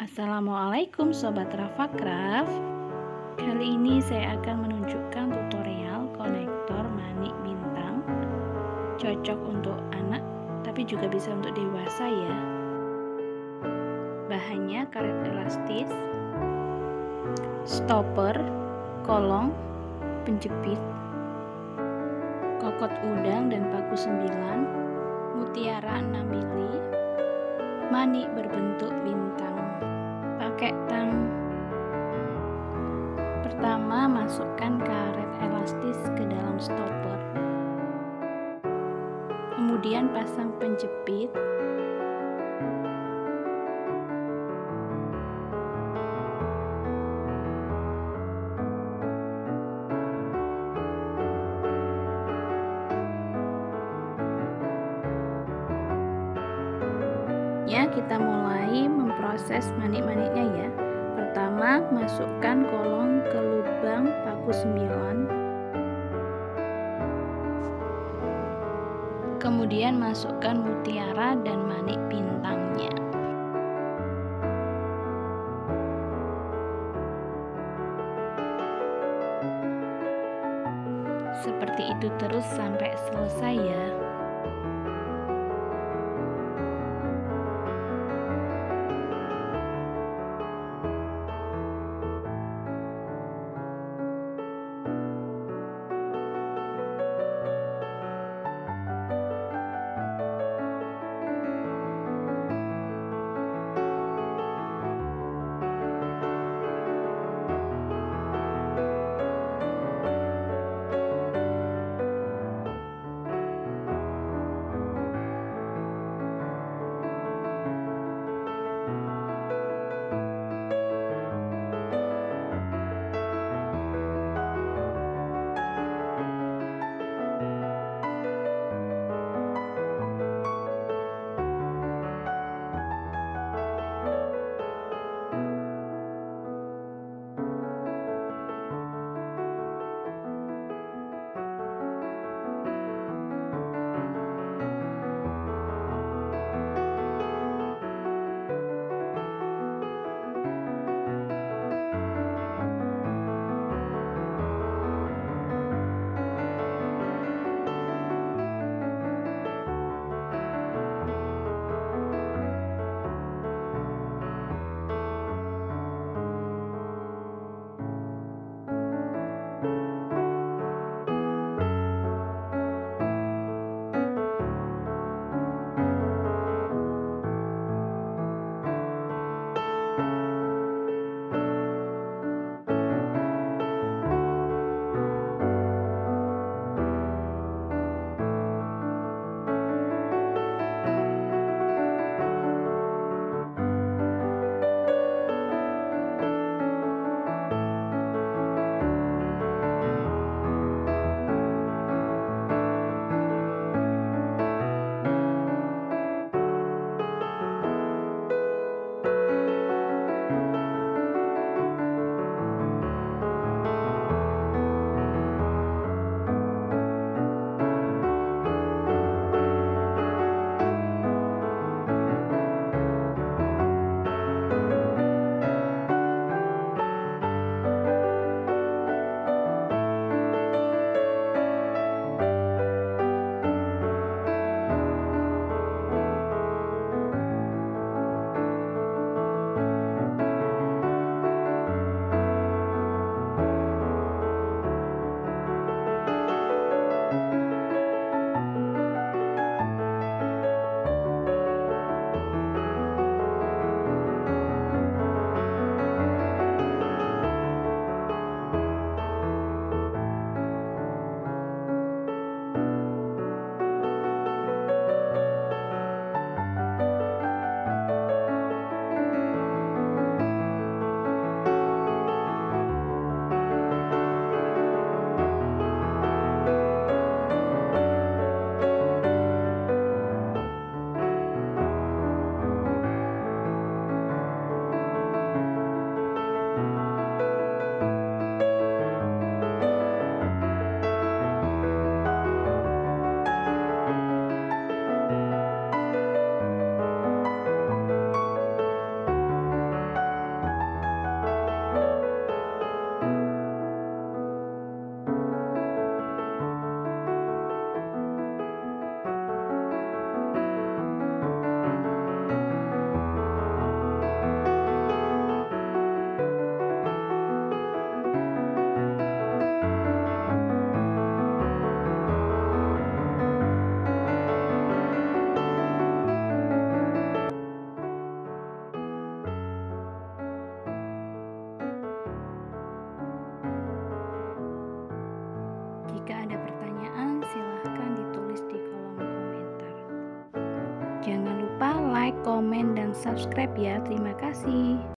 Assalamualaikum Sobat Rafacraft. Kali ini saya akan menunjukkan tutorial konektor manik bintang. Cocok untuk anak tapi juga bisa untuk dewasa ya. Bahannya karet elastis, stopper, kolong, penjepit, kokot udang dan paku 9, mutiara 6 mili, manik berbentuk bintang. Pakai tang. Pertama, masukkan karet elastis ke dalam stopper. Kemudian pasang penjepit. Ya, kita mulai memproses manik-maniknya ya. Pertama, masukkan kolong ke lubang paku 9. Kemudian masukkan mutiara dan manik bintangnya. Seperti itu terus sampai selesai ya. komen, dan subscribe ya. Terima kasih.